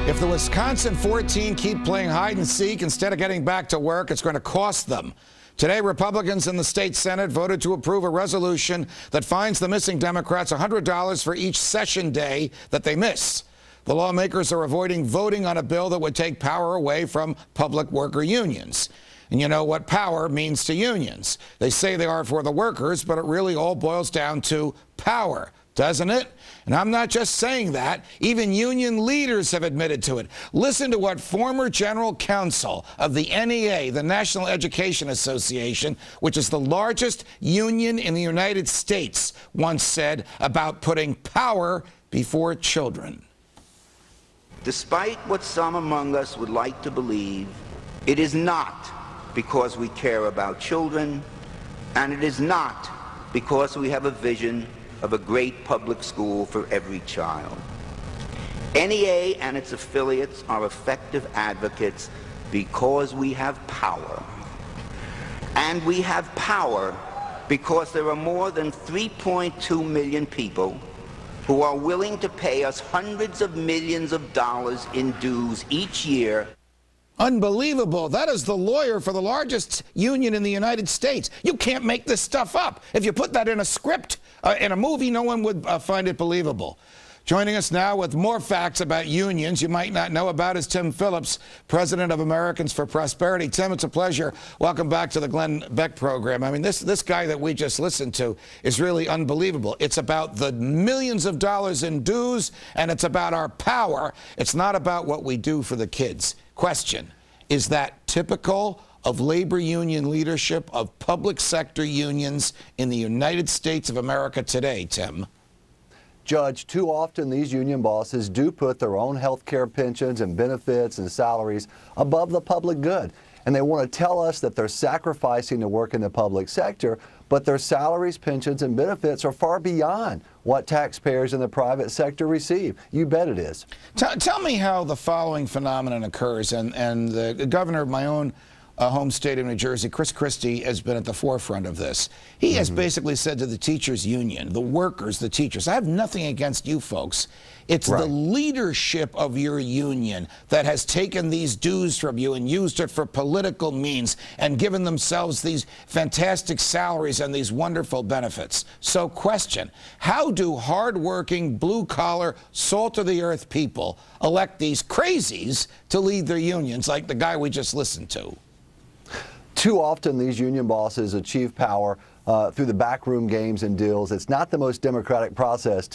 If the Wisconsin 14 keep playing hide and seek instead of getting back to work, it's going to cost them. Today, Republicans in the state Senate voted to approve a resolution that fines the missing Democrats $100 for each session day that they miss. The lawmakers are avoiding voting on a bill that would take power away from public worker unions. And you know what power means to unions. They say they are for the workers, but it really all boils down to power, doesn't it? And I'm not just saying that. Even union leaders have admitted to it. Listen to what former general counsel of the NEA, the National Education Association, which is the largest union in the United States, once said about putting power before children. Despite what some among us would like to believe, it is not because we care about children, and it is not because we have a vision of a great public school for every child. NEA and its affiliates are effective advocates because we have power. And we have power because there are more than 3.2 million people who are willing to pay us hundreds of millions of dollars in dues each year. Unbelievable. That is the lawyer for the largest union in the United States. You can't make this stuff up. If you put that in a script, in a movie, no one would find it believable. Joining us now with more facts about unions you might not know about is Tim Phillips, president of Americans for Prosperity. Tim, it's a pleasure. Welcome back to the Glenn Beck program. I mean, this guy that we just listened to is really unbelievable. It's about the millions of dollars in dues, and it's about our power. It's not about what we do for the kids. Question, is that typical of labor union leadership of public sector unions in the United States of America today, Tim? Judge, too often these union bosses do put their own health care pensions and benefits and salaries above the public good. And they want to tell us that they're sacrificing to work in the public sector, but their salaries, pensions, and benefits are far beyond what taxpayers in the private sector receive. You bet it is. Tell me how the following phenomenon occurs. And the governor of my own home state of New Jersey, Chris Christie, has been at the forefront of this. He has basically said to the teachers union, the workers, the teachers, I have nothing against you folks. It's the leadership of your union that has taken these dues from you and used it for political means and given themselves these fantastic salaries and these wonderful benefits. So question, how do hardworking, blue-collar, salt-of-the-earth people elect these crazies to lead their unions like the guy we just listened to? Too often these union bosses achieve power through the backroom games and deals. It's not the most democratic process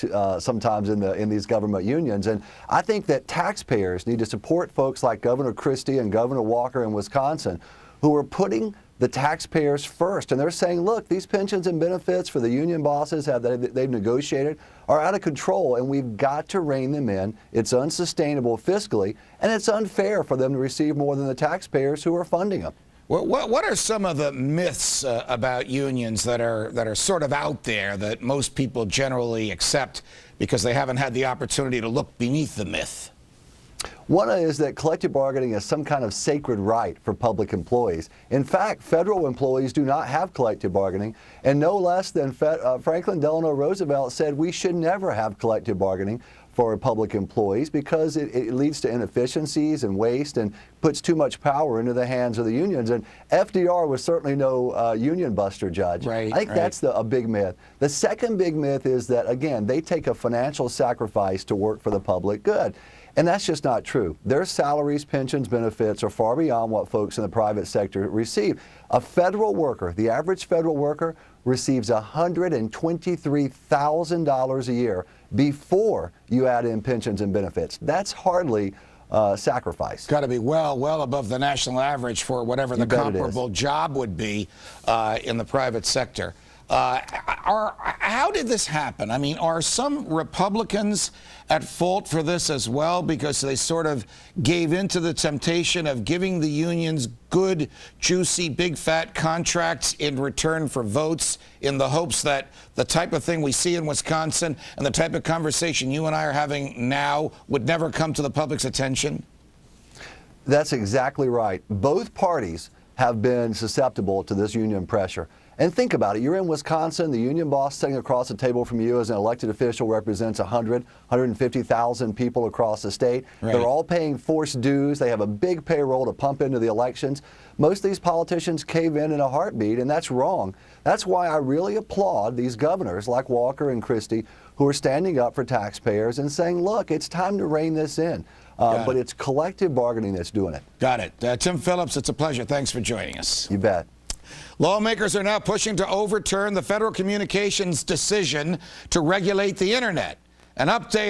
sometimes in these government unions. And I think that taxpayers need to support folks like Governor Christie and Governor Walker in Wisconsin who are putting the taxpayers first. And they're saying, look, these pensions and benefits for the union bosses they've negotiated are out of control, and we've got to rein them in. It's unsustainable fiscally, and it's unfair for them to receive more than the taxpayers who are funding them. What are some of the myths about unions that are sort of out there that most people generally accept because they haven't had the opportunity to look beneath the myth? One is that collective bargaining is some kind of sacred right for public employees. In fact, federal employees do not have collective bargaining, and no less than Franklin Delano Roosevelt said we should never have collective bargaining for public employees because it leads to inefficiencies and waste and puts too much power into the hands of the unions. And FDR was certainly no union buster, Judge. Right, I think that's a big myth. The second big myth is that, again, they take a financial sacrifice to work for the public good. And that's just not true. Their salaries, pensions, benefits are far beyond what folks in the private sector receive. A federal worker, the average federal worker, receives $123,000 a year before you add in pensions and benefits. That's hardly sacrifice. Got to be well above the national average for whatever the comparable job would be in the private sector. How did this happen? I mean, are some Republicans at fault for this as well because they sort of gave into the temptation of giving the unions good, juicy, big, fat contracts in return for votes in the hopes that the type of thing we see in Wisconsin and the type of conversation you and I are having now would never come to the public's attention? That's exactly right. Both parties have been susceptible to this union pressure. And think about it. You're in Wisconsin. The union boss sitting across the table from you as an elected official represents 150,000 people across the state. Right. They're all paying forced dues. They have a big payroll to pump into the elections. Most of these politicians cave in a heartbeat, and that's wrong. That's why I really applaud these governors like Walker and Christie who are standing up for taxpayers and saying, look, it's time to rein this in. But it's collective bargaining that's doing it. Got it. Tim Phillips, it's a pleasure. Thanks for joining us. You bet. Lawmakers are now pushing to overturn the Federal Communications decision to regulate the Internet. An update